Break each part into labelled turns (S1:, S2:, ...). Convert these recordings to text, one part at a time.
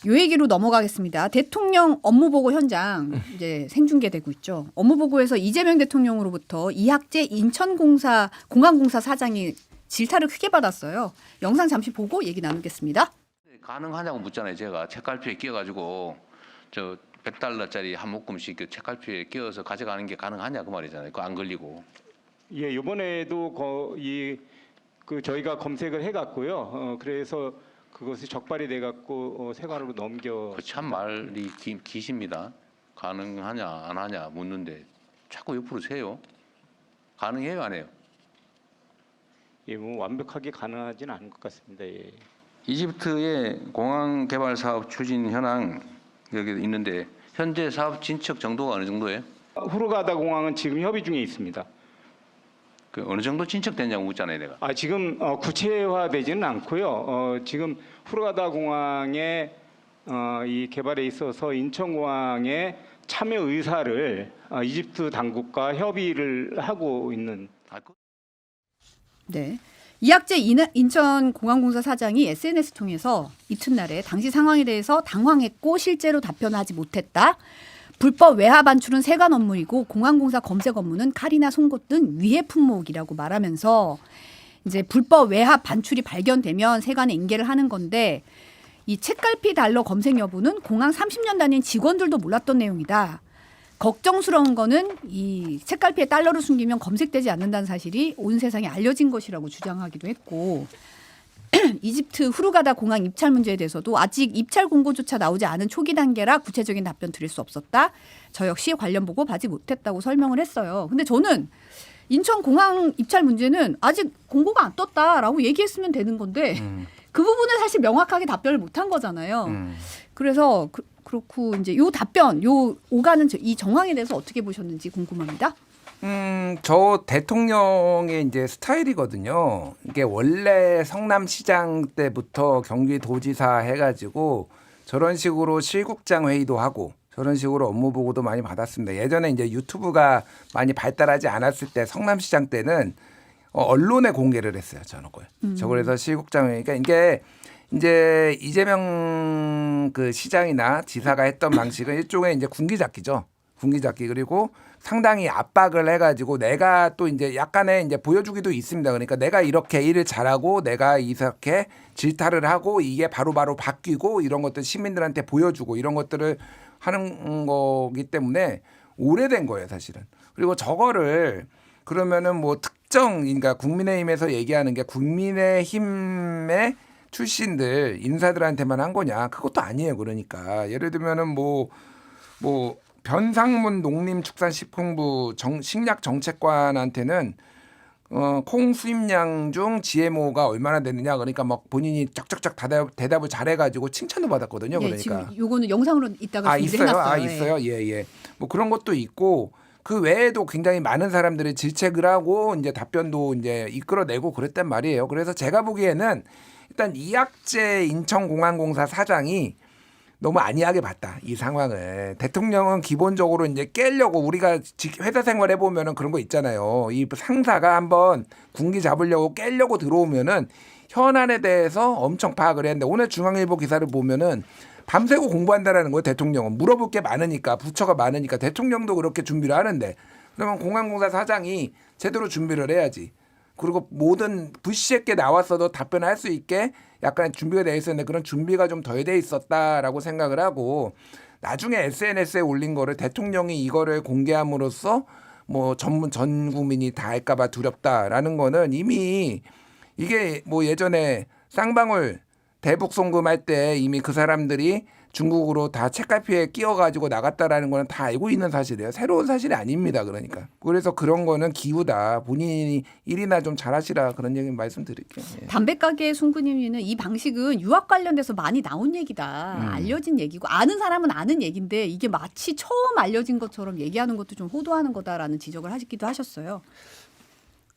S1: 요 얘기로 넘어가겠습니다. 대통령 업무보고 현장 이제 생중계되고 있죠. 업무보고에서 이재명 대통령으로부터 이학재 인천공사 공항공사 사장이 질타를 크게 받았어요. 영상 잠시 보고 얘기 나누겠습니다.
S2: 가능하냐고 묻잖아요. 제가 책갈피에 끼어가지고 저 $100짜리 한 묶음씩 그 책갈피에 끼어서 가져가는 게 가능하냐 그 말이잖아요. 그거 안 걸리고.
S3: 예, 이번에도 거의 그 저희가 검색을 해갔고요. 그래서 그것이 적발이 돼갖고 세관으로 넘겨.
S2: 그 참 말이 기십니다. 가능하냐 안 하냐 묻는데 자꾸 옆으로 세요. 가능해요 안 해요?
S3: 예, 뭐 완벽하게 가능하지는 않은 것 같습니다. 예.
S2: 이집트의 공항 개발 사업 추진 현황 여기 있는데 현재 사업 진척 정도가 어느 정도예요?
S3: 후르가다 공항은 지금 협의 중에 있습니다.
S2: 그 어느 정도 진척됐냐고 묻잖아요, 내가.
S3: 지금 구체화되지는 않고요. 지금 후르가다 공항의 이 개발에 있어서 인천공항의 참여 의사를 이집트 당국과 협의를 하고 있는.
S1: 네. 이학재 인천공항공사 사장이 SNS 통해서 이튿날에 당시 상황에 대해서 당황했고 실제로 답변하지 못했다. 불법 외화 반출은 세관 업무이고 공항공사 검색 업무는 칼이나 송곳 등 위해 품목이라고 말하면서 이제 불법 외화 반출이 발견되면 세관에 인계를 하는 건데 이 책갈피 달러 검색 여부는 공항 30년 다닌 직원들도 몰랐던 내용이다. 걱정스러운 거는 이 책갈피에 달러를 숨기면 검색되지 않는다는 사실이 온 세상에 알려진 것이라고 주장하기도 했고 이집트 후르가다 공항 입찰 문제에 대해서도 아직 입찰 공고조차 나오지 않은 초기 단계라 구체적인 답변 드릴 수 없었다. 저 역시 관련 보고 받지 못했다고 설명을 했어요. 근데 저는 인천 공항 입찰 문제는 아직 공고가 안 떴다라고 얘기했으면 되는 건데 그 부분은 사실 명확하게 답변을 못한 거잖아요. 그래서 그렇고 이제 요 답변, 요 오가는 이 정황에 대해서 어떻게 보셨는지 궁금합니다.
S4: 저 대통령의 이제 스타일이거든요. 이게 원래 성남시장 때부터 경기도지사 해가지고 저런 식으로 실국장 회의도 하고 저런 식으로 업무 보고도 많이 받았습니다. 예전에 이제 유튜브가 많이 발달하지 않았을 때 성남시장 때는 언론에 공개를 했어요. 저는 걸. 저걸 해서 실국장 회의가 이게 이제 이재명 그 시장이나 지사가 했던 방식은 일종의 이제 군기잡기죠. 군기잡기. 그리고 상당히 압박을 해가지고 내가 또 이제 약간의 이제 보여주기도 있습니다. 그러니까 내가 이렇게 일을 잘하고 내가 이렇게 질타를 하고 이게 바로바로 바뀌고 이런 것들 시민들한테 보여주고 이런 것들을 하는 거기 때문에 오래된 거예요, 사실은. 그리고 저거를 그러면은 뭐 특정, 그러니까 국민의힘에서 얘기하는 게 국민의힘의 출신들 인사들한테만 한 거냐? 그것도 아니에요. 그러니까 예를 들면은 뭐 변상문 농림축산식품부 식약정책관한테는 콩 수입량 중 GMO가 얼마나 되느냐 그러니까 막 본인이 쫙쫙쫙 대답을 잘해가지고 칭찬도 받았거든요.
S1: 예,
S4: 그러니까
S1: 지금 요거는 영상으로 이따가
S4: 있어요.
S1: 해놨어요.
S4: 있어요. 예. 뭐 그런 것도 있고 그 외에도 굉장히 많은 사람들이 질책을 하고 이제 답변도 이제 이끌어내고 그랬단 말이에요. 그래서 제가 보기에는 일단 이학재 인천공항공사 사장이 너무 안이하게 봤다 이 상황을. 대통령은 기본적으로 이제 깨려고 우리가 회사 생활 해보면은 그런 거 있잖아요. 이 상사가 한번 군기 잡으려고 깨려고 들어오면은 현안에 대해서 엄청 파악을 했는데 오늘 중앙일보 기사를 보면은 밤새고 공부한다라는 거예요. 대통령은 물어볼 게 많으니까 부처가 많으니까 대통령도 그렇게 준비를 하는데 그러면 공항공사 사장이 제대로 준비를 해야지. 그리고 모든 불시에 나왔어도 답변할 수 있게 약간 준비가 돼 있었는데 그런 준비가 좀 덜 돼 있었다라고 생각을 하고 나중에 SNS에 올린 거를 대통령이 이거를 공개함으로써 뭐 전 국민이 다 할까봐 두렵다라는 거는 이미 이게 뭐 예전에 쌍방울 대북 송금할 때 이미 그 사람들이 중국으로 다 책갈피에 끼워가지고 나갔다라는 거는 다 알고 있는 사실이에요. 새로운 사실이 아닙니다. 그러니까. 그래서 그런 거는 기우다. 본인이 일이나 좀 잘하시라 그런 얘기 말씀드릴게요. 예.
S1: 담배가게 송구님이는 이 방식은 유학 관련돼서 많이 나온 얘기다. 알려진 얘기고 아는 사람은 아는 얘기인데 이게 마치 처음 알려진 것처럼 얘기하는 것도 좀 호도하는 거다라는 지적을 하시기도 하셨어요.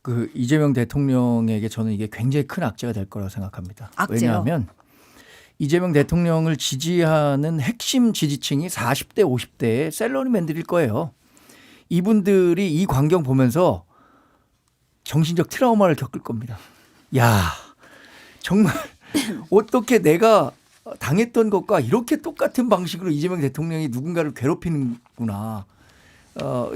S5: 그 이재명 대통령에게 저는 이게 굉장히 큰 악재가 될 거라고 생각합니다.
S1: 악재요?
S5: 왜냐하면 이재명 대통령을 지지하는 핵심 지지층이 40대 50대의 셀러리맨들일 거예요. 이분들이 이 광경 보면서 정신적 트라우마를 겪을 겁니다. 야, 정말 어떻게 내가 당했던 것과 이렇게 똑같은 방식으로 이재명 대통령이 누군가를 괴롭히는구나.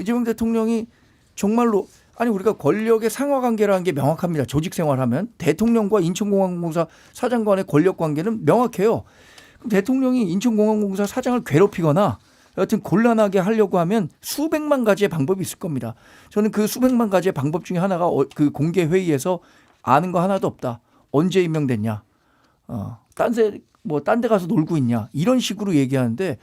S5: 이재명 대통령이 정말로 아니 우리가 권력의 상하관계라는 게 명확합니다. 조직 생활하면 대통령과 인천공항공사 사장 간의 권력 관계는 명확해요. 그럼 대통령이 인천공항공사 사장을 괴롭히거나 여하튼 곤란하게 하려고 하면 수백만 가지의 방법이 있을 겁니다. 저는 그 수백만 가지의 방법 중에 하나가 그 공개 회의에서 아는 거 하나도 없다. 언제 임명됐냐? 딴 데 가서 놀고 있냐? 이런 식으로 얘기하는데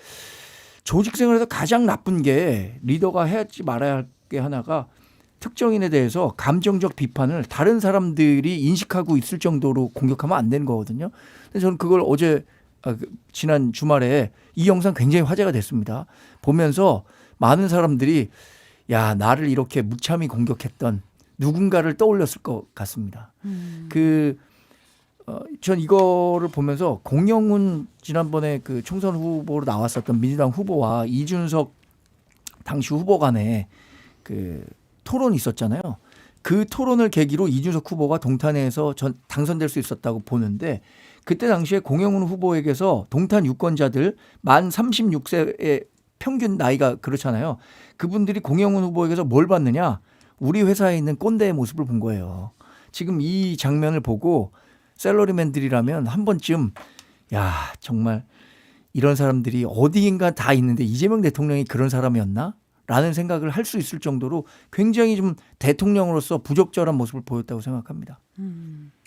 S5: 조직 생활에서 가장 나쁜 게 리더가 해야지 말아야 할 게 하나가 특정인에 대해서 감정적 비판을 다른 사람들이 인식하고 있을 정도로 공격하면 안 되는 거거든요. 근데 저는 그걸 지난 주말에 이 영상 굉장히 화제가 됐습니다. 보면서 많은 사람들이 야 나를 이렇게 무참히 공격했던 누군가를 떠올렸을 것 같습니다. 전 이거를 보면서 공영훈 지난번에 그 총선 후보로 나왔었던 민주당 후보와 이준석 당시 후보 간에 그 토론이 있었잖아요. 그 토론을 계기로 이준석 후보가 동탄에서 당선될 수 있었다고 보는데 그때 당시에 공영훈 후보에게서 동탄 유권자들 만 36세의 평균 나이가 그렇잖아요. 그분들이 공영훈 후보에게서 뭘 봤느냐? 우리 회사에 있는 꼰대의 모습을 본 거예요. 지금 이 장면을 보고 샐러리맨들이라면 한 번쯤 야 정말 이런 사람들이 어디인가 다 있는데 이재명 대통령이 그런 사람이었나? 라는 생각을 할 수 있을 정도로 굉장히 좀 대통령으로서 부적절한 모습을 보였다고 생각합니다.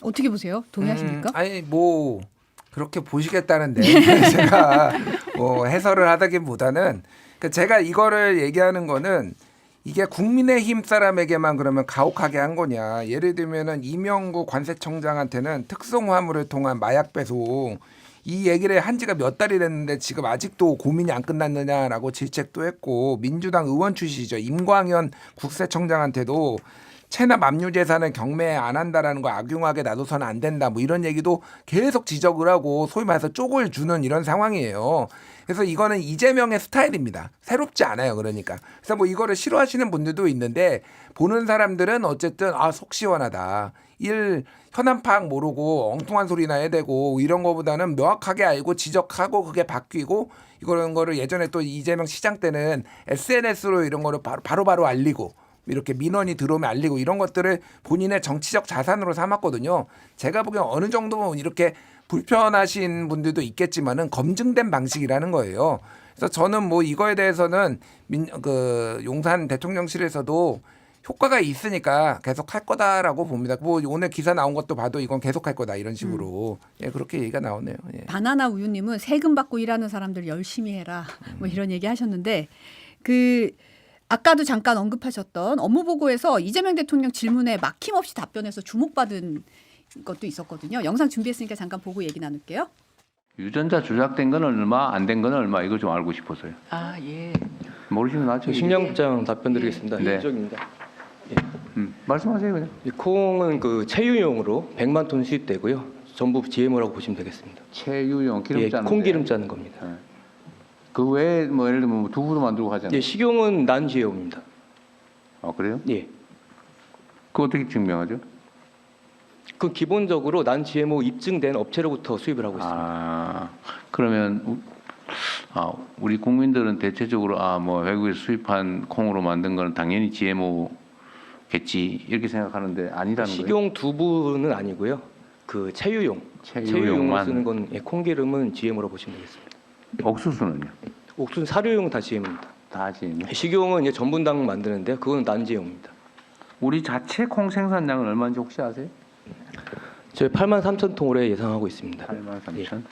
S1: 어떻게 보세요? 동의하십니까?
S4: 아니 뭐 그렇게 보시겠다는데 제가 뭐 해설을 하다기보다는 제가 이거를 얘기하는 거는 이게 국민의힘 사람에게만 그러면 가혹하게 한 거냐. 예를 들면은 이명구 관세청장한테는 특송화물을 통한 마약 배송 이 얘기를 한 지가 몇 달이 됐는데 지금 아직도 고민이 안 끝났느냐라고 질책도 했고 민주당 의원 출신이죠. 임광현 국세청장한테도 체납 압류 재산을 경매 안 한다라는 거 악용하게 놔둬서는 안 된다. 뭐 이런 얘기도 계속 지적을 하고 소위 말해서 쪽을 주는 이런 상황이에요. 그래서 이거는 이재명의 스타일입니다. 새롭지 않아요. 그러니까. 그래서 뭐 이거를 싫어하시는 분들도 있는데 보는 사람들은 어쨌든 속 시원하다. 현안 파악 모르고 엉뚱한 소리나 해대고 이런 거보다는 명확하게 알고 지적하고 그게 바뀌고 이런 거를 예전에 또 이재명 시장 때는 SNS로 이런 거를 바로 알리고 이렇게 민원이 들어오면 알리고 이런 것들을 본인의 정치적 자산으로 삼았거든요. 제가 보기엔 어느 정도 이렇게 불편하신 분들도 있겠지만은 검증된 방식이라는 거예요. 그래서 저는 뭐 이거에 대해서는 용산 대통령실에서도 효과가 있으니까 계속 할 거다라고 봅니다. 뭐 오늘 기사 나온 것도 봐도 이건 계속 할 거다 이런 식으로 그렇게 얘기가 나오네요. 예.
S1: 바나나 우유님은 세금 받고 일하는 사람들 열심히 해라 뭐 이런 얘기 하셨는데 아까도 잠깐 언급하셨던 업무보고에서 이재명 대통령 질문에 막힘없이 답변해서 주목받은 것도 있었거든요. 영상 준비했으니까 잠깐 보고 얘기 나눌게요.
S2: 유전자 조작된 건 얼마, 안 된 건 얼마 이거 좀 알고 싶어서요.
S6: 예.
S2: 모르시면 나중에.
S3: 심영부장 답변드리겠습니다.
S2: 네.
S3: 이쪽입니다.
S2: 말씀하세요 그냥.
S3: 이 콩은 그 체유용으로 100만 톤 수입되고요. 전부 GMO라고 보시면 되겠습니다.
S2: 체유용 기름 짜는
S3: 콩기름 짜는 겁니다.
S2: 그 외에 뭐 예를 들면 두부도 만들고 하잖아요.
S3: 식용은 난 GMO입니다.
S2: 그래요?
S3: 예.
S2: 그거 어떻게 증명하죠?
S3: 그 기본적으로 난 GMO 입증된 업체로부터 수입을 하고 있습니다.
S2: 그러면 우리 국민들은 대체적으로 뭐 외국에서 수입한 콩으로 만든 건 당연히 GMO겠지 이렇게 생각하는데 아니라는 거예요.
S3: 식용 두부는 아니고요. 그 체유용으로 쓰는 건 콩기름은 GMO로 보시면 되겠습니다.
S2: 옥수수는요?
S3: 옥수수 사료용 다 GMO입니다.
S2: 다 GMO.
S3: 식용은 전분당 만드는데 그건 난 GMO입니다.
S2: 우리 자체 콩 생산량은 얼마인지 혹시 아세요?
S3: 저희 83,000톤 올해 예상하고 있습니다.
S2: 83,000.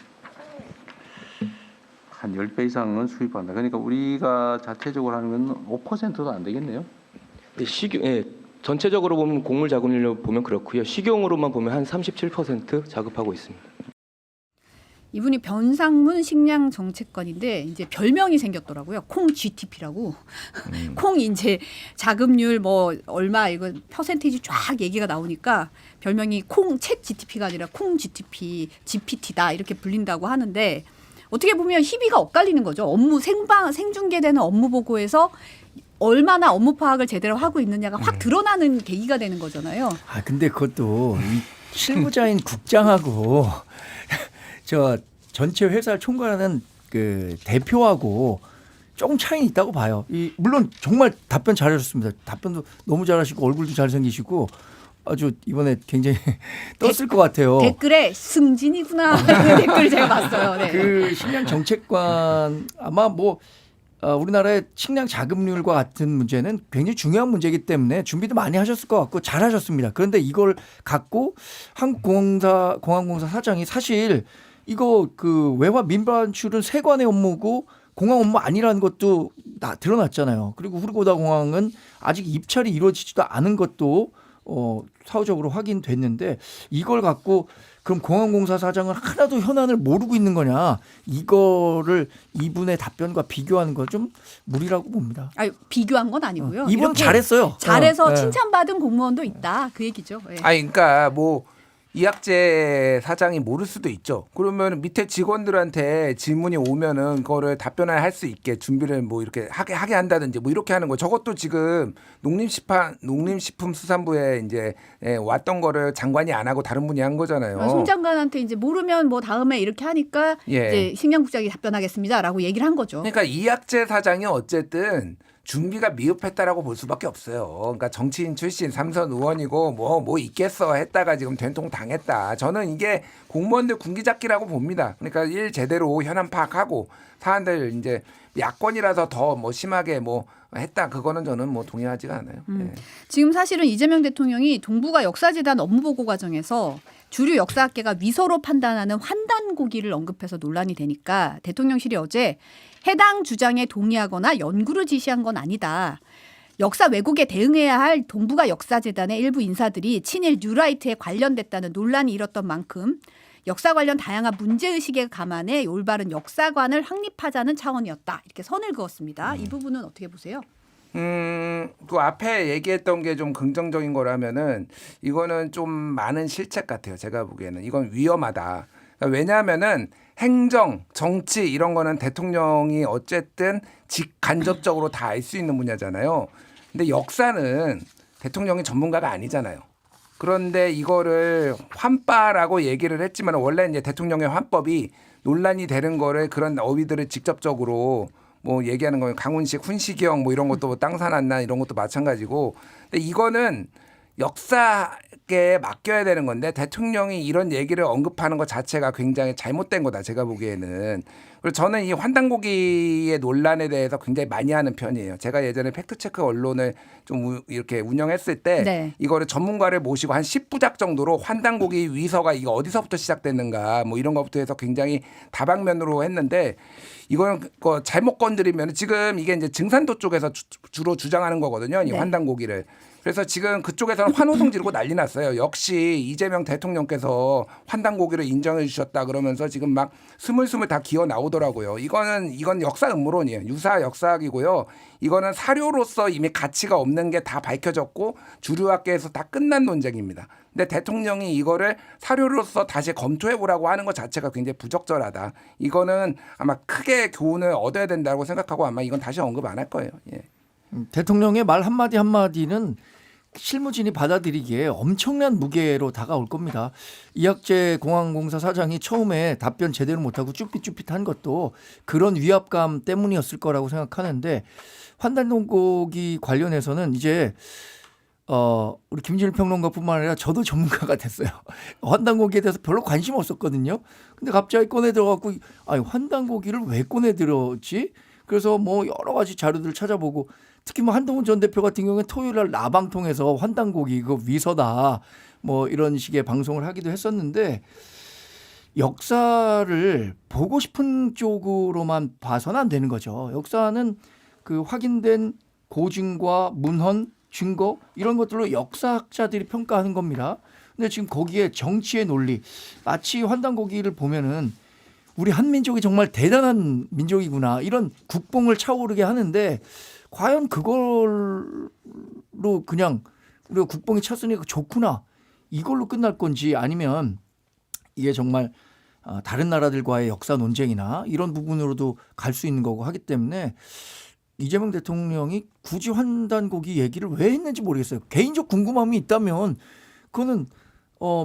S2: 한 10배 이상은 수입한다. 그러니까 우리가 자체적으로 하는 건 5%도 안 되겠네요.
S3: 전체적으로 보면 곡물 자급률로 보면 그렇고요. 식용으로만 보면 한 37% 자급하고 있습니다.
S1: 이분이 변상문 식량 정책관인데 이제 별명이 생겼더라고요. 콩 GTP라고. 콩 이제 자급률 뭐 얼마 이거 퍼센테이지 쫙 얘기가 나오니까 별명이 콩 챗 GTP가 아니라 콩 GTP, GPT다 이렇게 불린다고 하는데 어떻게 보면 희비가 엇갈리는 거죠. 업무 생중계되는 업무 보고에서 얼마나 업무 파악을 제대로 하고 있느냐가 확 드러나는 계기가 되는 거잖아요.
S5: 근데 그것도 이 실무자인 국장하고 전체 회사를 총괄하는 그 대표하고 조금 차이는 있다고 봐요. 물론 정말 답변 잘하셨습니다. 답변도 너무 잘하시고 얼굴도 잘생기시고 아주 이번에 굉장히 떴을 것 같아요.
S1: 댓글에 승진이구나 그 댓글 제가 봤어요. 네.
S5: 그 식량 정책관 아마 뭐 우리나라의 식량 자급률과 같은 문제는 굉장히 중요한 문제이기 때문에 준비도 많이 하셨을 것 같고 잘하셨습니다. 그런데 이걸 갖고 한국공항공사 사장이 사실 이거 그 외화 민반출은 세관의 업무고 공항 업무 아니라는 것도 드러났잖아요. 그리고 후르고다 공항은 아직 입찰이 이루어지지도 않은 것도 사후적으로 확인됐는데 이걸 갖고 그럼 공항공사 사장은 하나도 현안을 모르고 있는 거냐 이거를 이분의 답변과 비교하는 건 좀 무리라고 봅니다.
S1: 비교한 건 아니고요.
S5: 이분
S1: 이렇게
S5: 잘했어요.
S1: 잘해서
S5: 네.
S1: 칭찬받은 공무원도 있다 그 얘기죠. 네.
S4: 아니 그러니까 뭐 이학재 사장이 모를 수도 있죠. 그러면 밑에 직원들한테 질문이 오면은 그거를 답변을 할 수 있게 준비를 뭐 이렇게 하게 한다든지 뭐 이렇게 하는 거. 저것도 지금 농림식품수산부에 이제 왔던 거를 장관이 안 하고 다른 분이 한 거잖아요.
S1: 송 장관한테 이제 모르면 뭐 다음에 이렇게 하니까 이제 식량국장이 답변하겠습니다라고 얘기를 한 거죠.
S4: 그러니까 이학재 사장이 어쨌든 준비가 미흡했다라고 볼 수밖에 없어요. 그러니까 정치인 출신 삼선 의원이고 뭐 있겠어 했다가 지금 된통 당했다. 저는 이게 공무원들 군기잡기라고 봅니다. 그러니까 일 제대로 현안 파악하고 사안들 이제 야권이라서 더 뭐 심하게 뭐 했다. 그거는 저는 뭐 동의하지가 않아요. 네.
S1: 지금 사실은 이재명 대통령이 동북아 역사재단 업무보고 과정에서 주류 역사학계가 위서로 판단하는 환단고기를 언급해서 논란이 되니까 대통령실이 어제 해당 주장에 동의하거나 연구를 지시한 건 아니다. 역사 왜곡에 대응해야 할 동북아 역사재단의 일부 인사들이 친일 뉴라이트에 관련됐다는 논란이 일었던 만큼 역사 관련 다양한 문제의식에 감안해 올바른 역사관을 확립하자는 차원이었다. 이렇게 선을 그었습니다. 이 부분은 어떻게 보세요?
S4: 그 앞에 얘기했던 게 좀 긍정적인 거라면은 이거는 좀 많은 실책 같아요. 제가 보기에는 이건 위험하다. 그러니까 왜냐하면은 행정, 정치 이런 거는 대통령이 어쨌든 직간접적으로 다 알 수 있는 분야잖아요. 근데 역사는 대통령이 전문가가 아니잖아요. 그런데 이거를 환빠라고 얘기를 했지만 원래 이제 대통령의 환법이 논란이 되는 거를 그런 어휘들을 직접적으로 뭐 얘기하는 거예요. 강훈식, 훈시경 뭐 이런 것도 뭐 땅 사놨나 이런 것도 마찬가지고. 근데 이거는 역사에 맡겨야 되는 건데 대통령이 이런 얘기를 언급하는 것 자체가 굉장히 잘못된 거다. 제가 보기에는. 그리고 저는 이 환단고기의 논란에 대해서 굉장히 많이 하는 편이에요. 제가 예전에 팩트체크 언론을 좀 이렇게 운영했을 때 이거를 전문가를 모시고 한 10부작 정도로 환단고기 위서가 이거 어디서부터 시작됐는가 뭐 이런 것부터 해서 굉장히 다방면으로 했는데 이거는 잘못 건드리면 지금 이게 이제 증산도 쪽에서 주로 주장하는 거거든요. 이 환단고기를. 그래서 지금 그쪽에서는 환호성 지르고 난리 났어요. 역시 이재명 대통령께서 환단고기를 인정해 주셨다 그러면서 지금 막 스물스물 다 기어 나오더라고요. 이건 역사 음모론이에요. 유사 역사학이고요. 이거는 사료로서 이미 가치가 없는 게 다 밝혀졌고 주류학계에서 다 끝난 논쟁입니다. 근데 대통령이 이거를 사료로서 다시 검토해 보라고 하는 것 자체가 굉장히 부적절하다. 이거는 아마 크게 교훈을 얻어야 된다고 생각하고 아마 이건 다시 언급 안 할 거예요. 예.
S5: 대통령의 말 한마디 한마디는 실무진이 받아들이기에 엄청난 무게로 다가올 겁니다. 이학재 공항공사 사장이 처음에 답변 제대로 못하고 쭈삣쭈삣한 것도 그런 위압감 때문이었을 거라고 생각하는데 환단고기 관련해서는 이제 우리 김진일 평론가뿐만 아니라 저도 전문가가 됐어요. 환단고기에 대해서 별로 관심 없었거든요. 근데 갑자기 꺼내 들어갖고 환단고기를 왜 꺼내 들었지? 그래서 뭐 여러 가지 자료들을 찾아보고 특히 뭐 한동훈 전 대표 같은 경우는 토요일 날 라방 통해서 환단고기 이거 위서다 뭐 이런 식의 방송을 하기도 했었는데 역사를 보고 싶은 쪽으로만 봐서는 안 되는 거죠. 역사는 그 확인된 고증과 문헌, 증거 이런 것들로 역사학자들이 평가하는 겁니다. 근데 지금 거기에 정치의 논리 마치 환단고기를 보면은 우리 한민족이 정말 대단한 민족이구나 이런 국뽕을 차오르게 하는데 과연 그걸로 그냥 우리가 국뽕이 찼으니까 좋구나 이걸로 끝날 건지 아니면 이게 정말 다른 나라들과의 역사 논쟁이나 이런 부분으로도 갈 수 있는 거고 하기 때문에 이재명 대통령이 굳이 환단고기 얘기를 왜 했는지 모르겠어요. 개인적 궁금함이 있다면 그거는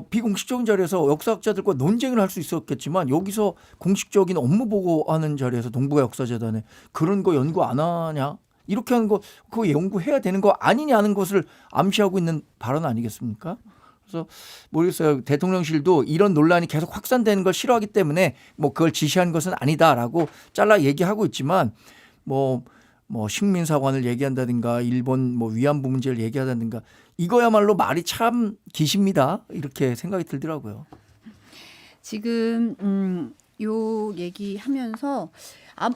S5: 비공식적인 자리에서 역사학자들과 논쟁을 할 수 있었겠지만 여기서 공식적인 업무 보고하는 자리에서 동북아 역사재단에 그런 거 연구 안 하냐? 이렇게 하는 거 그거 연구해야 되는 거 아니냐는 것을 암시하고 있는 발언 아니겠습니까? 그래서 모르겠어요. 대통령실도 이런 논란이 계속 확산되는 걸 싫어하기 때문에 뭐 그걸 지시한 것은 아니다라고 잘라 얘기하고 있지만 뭐 식민사관을 얘기한다든가 일본 뭐 위안부 문제를 얘기하다든가 이거야말로 말이 참 기십니다. 이렇게 생각이 들더라고요.
S1: 지금 요 얘기하면서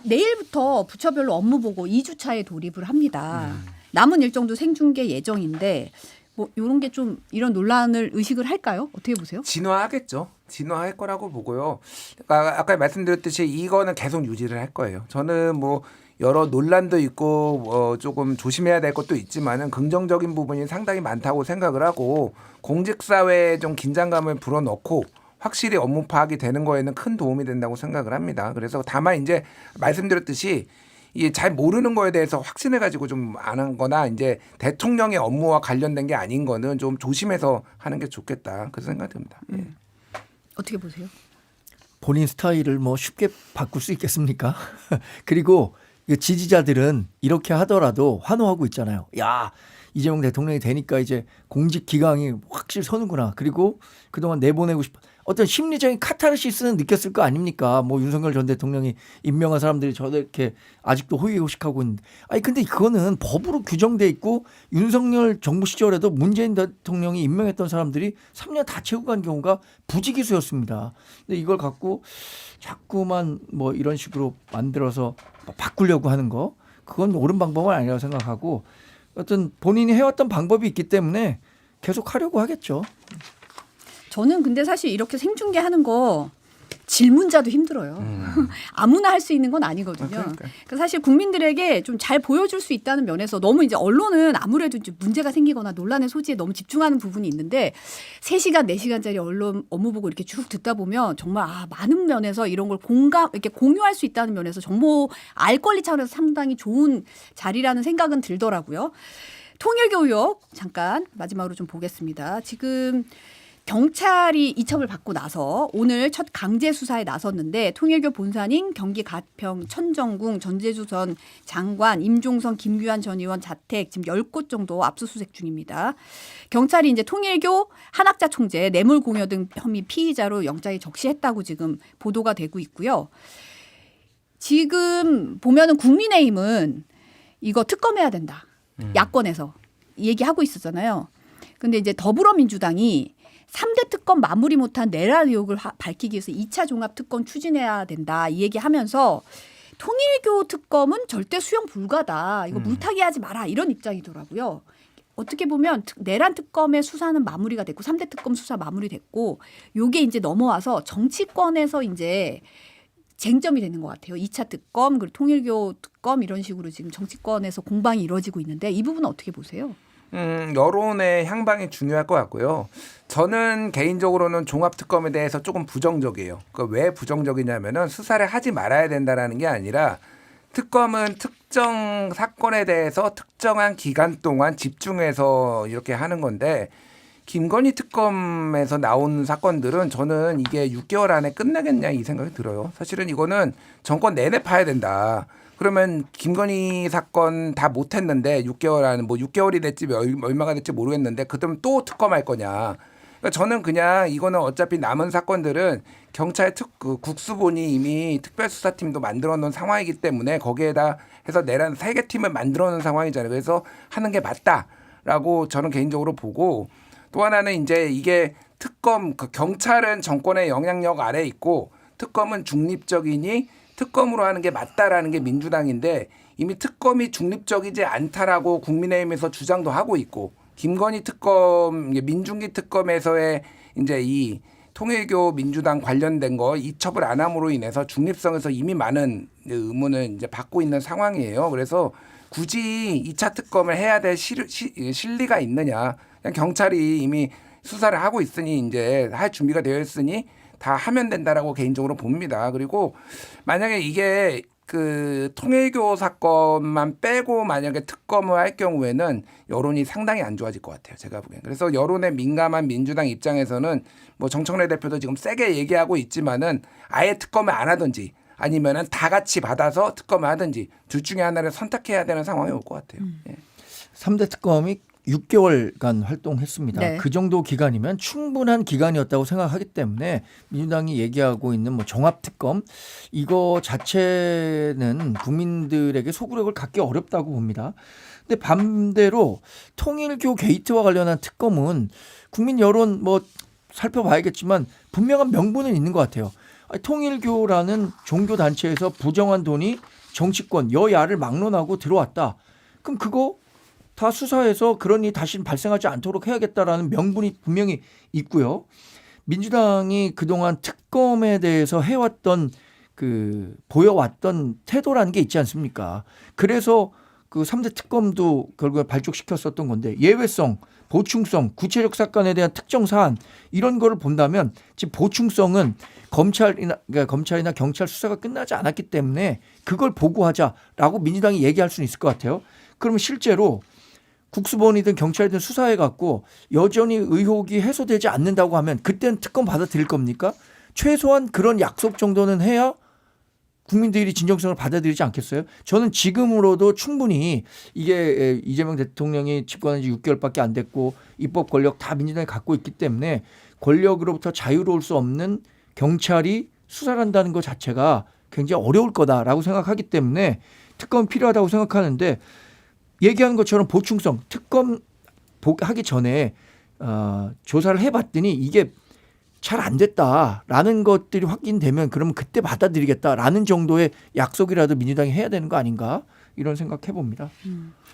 S1: 내일부터 부처별로 업무 보고 2주차에 돌입을 합니다. 남은 일정도 생중계 예정인데 뭐 이런 게 좀 이런 논란을 의식을 할까요? 어떻게 보세요?
S4: 진화하겠죠. 진화할 거라고 보고요. 그러니까 아까 말씀드렸듯이 이거는 계속 유지를 할 거예요. 저는 뭐 여러 논란도 있고 조금 조심해야 될 것도 있지만은 긍정적인 부분이 상당히 많다고 생각을 하고 공직사회에 좀 긴장감을 불어넣고 확실히 업무 파악이 되는 거에는 큰 도움이 된다고 생각을 합니다. 그래서 다만 이제 말씀드렸듯이 이게 잘 모르는 거에 대해서 확신해 가지고 좀 안 한 거나 이제 대통령의 업무와 관련된 게 아닌 거는 좀 조심해서 하는 게 좋겠다. 그 생각이 듭니다. 예.
S1: 어떻게 보세요?
S5: 본인 스타일을 뭐 쉽게 바꿀 수 있겠습니까? 그리고 지지자들은 이렇게 하더라도 환호하고 있잖아요. 야, 이재명 대통령이 되니까 이제 공직 기강이 확실히 서는구나. 그리고 그동안 내보내고 싶어. 어떤 심리적인 카타르시스는 느꼈을 거 아닙니까? 뭐 윤석열 전 대통령이 임명한 사람들이 저렇게 아직도 호의호식하고 있는데. 아니 근데 그거는 법으로 규정돼 있고 윤석열 정부 시절에도 문재인 대통령이 임명했던 사람들이 3년 다 채우고 간 경우가 부지기수였습니다. 근데 이걸 갖고 자꾸만 뭐 이런 식으로 만들어서 바꾸려고 하는 거 그건 옳은 방법은 아니라고 생각하고 어떤 본인이 해왔던 방법이 있기 때문에 계속 하려고 하겠죠.
S1: 저는 근데 사실 이렇게 생중계하는 거 질문자도 힘들어요. 아무나 할 수 있는 건 아니거든요. 그러니까 사실 국민들에게 좀 잘 보여줄 수 있다는 면에서 너무 이제 언론은 아무래도 이제 문제가 생기거나 논란의 소지에 너무 집중하는 부분이 있는데 3시간, 4시간짜리 언론 업무 보고 이렇게 쭉 듣다 보면 정말 많은 면에서 이런 걸 이렇게 공유할 수 있다는 면에서 정보 알 권리 차원에서 상당히 좋은 자리라는 생각은 들더라고요. 통일교육 잠깐 마지막으로 좀 보겠습니다. 지금 경찰이 이첩을 받고 나서 오늘 첫 강제 수사에 나섰는데 통일교 본산인 경기 가평 천정궁 전재주 전 장관 임종선 김규환 전 의원 자택 지금 10곳 정도 압수수색 중입니다. 경찰이 이제 통일교 한학자 총재 뇌물 공여 등 혐의 피의자로 영장에 적시했다고 지금 보도가 되고 있고요. 지금 보면은 국민의힘은 이거 특검해야 된다. 야권에서 얘기하고 있었잖아요. 근데 이제 더불어민주당이 3대 특검 마무리 못한 내란 의혹을 밝히기 위해서 2차 종합특검 추진해야 된다. 이 얘기하면서 통일교 특검은 절대 수용 불가다. 이거 물타기 하지 마라. 이런 입장이더라고요. 어떻게 보면 내란 특검의 수사는 마무리가 됐고 3대 특검 수사 마무리됐고 요게 이제 넘어와서 정치권에서 이제 쟁점이 되는 것 같아요. 2차 특검 그리고 통일교 특검 이런 식으로 지금 정치권에서 공방이 이루어지고 있는데 이 부분은 어떻게 보세요?
S4: 여론의 향방이 중요할 것 같고요. 저는 개인적으로는 종합특검에 대해서 조금 부정적이에요. 그러니까 왜 부정적이냐면은 수사를 하지 말아야 된다라는 게 아니라 특검은 특정 사건에 대해서 특정한 기간 동안 집중해서 이렇게 하는 건데 김건희 특검에서 나온 사건들은 저는 이게 6개월 안에 끝나겠냐 이 생각이 들어요. 사실은 이거는 정권 내내 파야 된다. 그러면 김건희 사건 다 못했는데 6개월 안에 뭐 6개월이 됐지 얼마가 됐지 모르겠는데 그러면 또 특검할 거냐. 그러니까 저는 그냥 이거는 어차피 남은 사건들은 경찰 국수본이 이미 특별수사팀도 만들어 놓은 상황이기 때문에 거기에다 해서 내란 3개 팀을 만들어 놓은 상황이잖아요. 그래서 하는 게 맞다라고 저는 개인적으로 보고 또 하나는 이제 이게 특검 경찰은 정권의 영향력 아래에 있고 특검은 중립적이니 특검으로 하는 게 맞다라는 게 민주당인데 이미 특검이 중립적이지 않다라고 국민의힘에서 주장도 하고 있고 김건희 특검, 민중기 특검에서의 이제 이 통일교 민주당 관련된 거 이첩을 안 함으로 인해서 중립성에서 이미 많은 의문을 이제 받고 있는 상황이에요. 그래서 굳이 2차 특검을 해야 될 실리가 있느냐? 그냥 경찰이 이미 수사를 하고 있으니 이제 할 준비가 되어 있으니 다 하면 된다라고 개인적으로 봅니다. 그리고 만약에 이게 그 통일교 사건만 빼고 만약에 특검을 할 경우에는 여론이 상당히 안 좋아질 것 같아요. 제가 보기엔. 그래서 여론에 민감한 민주당 입장에서는 뭐 정청래 대표도 지금 세게 얘기하고 있지만은 아예 특검을 안 하든지 아니면은 다 같이 받아서 특검을 하든지 둘 중에 하나를 선택해야 되는 상황이 올 것 같아요. 예.
S5: 3대 특검이 6개월간 활동했습니다.
S1: 네.
S5: 그 정도 기간이면 충분한 기간이었다고 생각하기 때문에 민주당이 얘기하고 있는 뭐 종합특검 이거 자체는 국민들에게 소구력을 갖기 어렵다고 봅니다. 근데 반대로 통일교 게이트와 관련한 특검은 국민 여론 뭐 살펴봐야겠지만 분명한 명분은 있는 것 같아요. 아니, 통일교라는 종교 단체에서 부정한 돈이 정치권 여야를 막론하고 들어왔다. 그럼 그거 다 수사해서 그런 일이 다시는 발생하지 않도록 해야겠다라는 명분이 분명히 있고요. 민주당이 그동안 특검에 대해서 해왔던 그 보여왔던 태도라는 게 있지 않습니까? 그래서 그 3대 특검도 결국에 발족시켰었던 건데 예외성, 보충성, 구체적 사건에 대한 특정 사안 이런 거를 본다면 지금 보충성은 검찰이나 경찰 수사가 끝나지 않았기 때문에 그걸 보고하자라고 민주당이 얘기할 수는 있을 것 같아요. 그러면 실제로 국수본이든 경찰이든 수사해갖고 여전히 의혹이 해소되지 않는다고 하면 그때는 특검 받아들일 겁니까? 최소한 그런 약속 정도는 해야 국민들이 진정성을 받아들이지 않겠어요? 저는 지금으로도 충분히 이게 이재명 대통령이 집권한 지 6개월밖에 안 됐고 입법 권력 다 민주당이 갖고 있기 때문에 권력으로부터 자유로울 수 없는 경찰이 수사를 한다는 것 자체가 굉장히 어려울 거다라고 생각하기 때문에 특검이 필요하다고 생각하는데 얘기하는 것처럼 보충성 특검 하기 전에 조사를 해봤더니 이게 잘 안 됐다라는 것들이 확인되면 그러면 그때 받아들이겠다라는 정도의 약속이라도 민주당이 해야 되는 거 아닌가 이런 생각해 봅니다.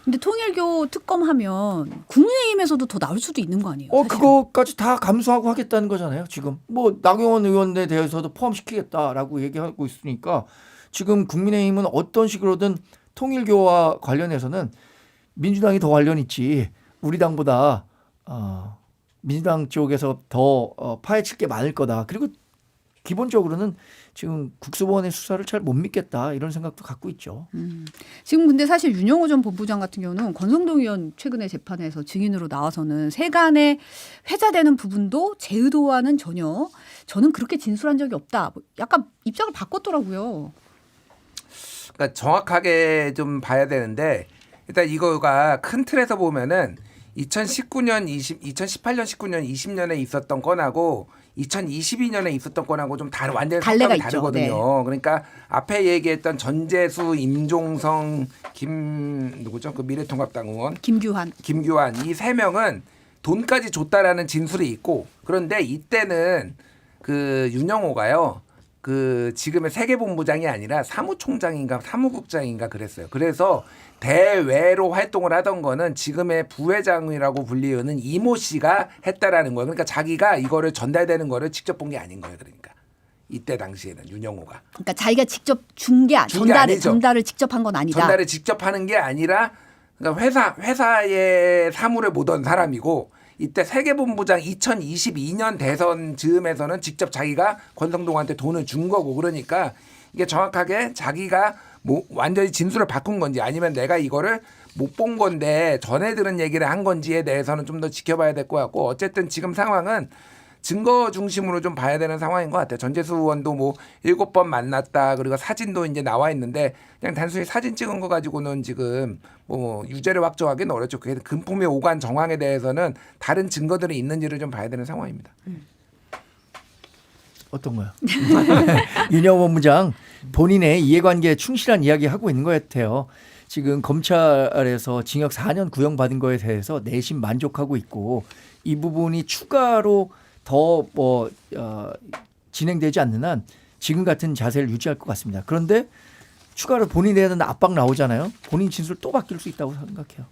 S1: 근데 통일교 특검하면 국민의힘에서도 더 나올 수도 있는 거 아니에요? 사실은?
S5: 그거까지 다 감수하고 하겠다는 거잖아요. 지금 뭐 나경원 의원에 대해서도 포함시키겠다라고 얘기하고 있으니까 지금 국민의힘은 어떤 식으로든 통일교와 관련해서는 민주당이 더 관련 있지 우리 당보다 민주당 쪽에서 더 파헤칠 게 많을 거다. 그리고 기본적으로는 지금 국수본의 수사를 잘 못 믿겠다 이런 생각도 갖고 있죠.
S1: 지금 근데 사실 윤영호 전 본부장 같은 경우는 권성동 의원 최근에 재판에서 증인으로 나와서는 세간에 회자되는 부분도 제 의도와는 전혀 저는 그렇게 진술한 적이 없다. 약간 입장을 바꿨더라고요.
S4: 그러니까 정확하게 좀 봐야 되는데 일단 이거가 큰 틀에서 보면은 2018년, 19년, 20년에 있었던 건하고 2022년에 있었던 건하고 좀 완전히
S1: 갈래가
S4: 성격이
S1: 있죠.
S4: 다르거든요.
S1: 네.
S4: 그러니까 앞에 얘기했던 전재수, 임종성, 누구죠? 그 미래통합당 의원
S1: 김규환.
S4: 이 세 명은 돈까지 줬다라는 진술이 있고 그런데 이때는 그 윤영호가요. 그 지금의 세계본부장이 아니라 사무총장인가 사무국장인가 그랬어요. 그래서 대외로 활동을 하던 거는 지금의 부회장이라고 불리우는 이모 씨가 했다라는 거예요. 그러니까 자기가 이거를 전달되는 거를 직접 본 게 아닌 거예요. 그러니까 이때 당시에는 윤영호가
S1: 그러니까 자기가 직접 준 게 전달을 직접 한 건 아니다.
S4: 전달을 직접 하는 게 아니라 그러니까 회사의 사무를 보던 사람이고 이때 세계본부장 2022년 대선 즈음에서는 직접 자기가 권성동한테 돈을 준 거고 그러니까 이게 정확하게 자기가 뭐 완전히 진술을 바꾼 건지 아니면 내가 이거를 못 본 건데 전에 들은 얘기를 한 건지에 대해서는 좀 더 지켜봐야 될 것 같고 어쨌든 지금 상황은 증거 중심으로 좀 봐야 되는 상황인 것 같아요. 전재수 의원도 뭐 7번 만났다 그리고 사진도 이제 나와 있는데 그냥 단순히 사진 찍은 거 가지고는 지금 뭐 유죄를 확정하기는 어렵죠. 그게 금품의 오간 정황에 대해서는 다른 증거들이 있는지를 좀 봐야 되는 상황입니다.
S5: 어떤 거요? 윤영호 본부장 본인의 이해관계에 충실한 이야기 하고 있는 것 같아요. 지금 검찰에서 징역 4년 구형받은 거에 대해서 내심 만족하고 있고 이 부분이 추가로 더 진행되지 않는 한 지금 같은 자세를 유지할 것 같습니다. 그런데 추가로 본인에 대한 압박 나오잖아요. 본인 진술 또 바뀔 수 있다고 생각해요.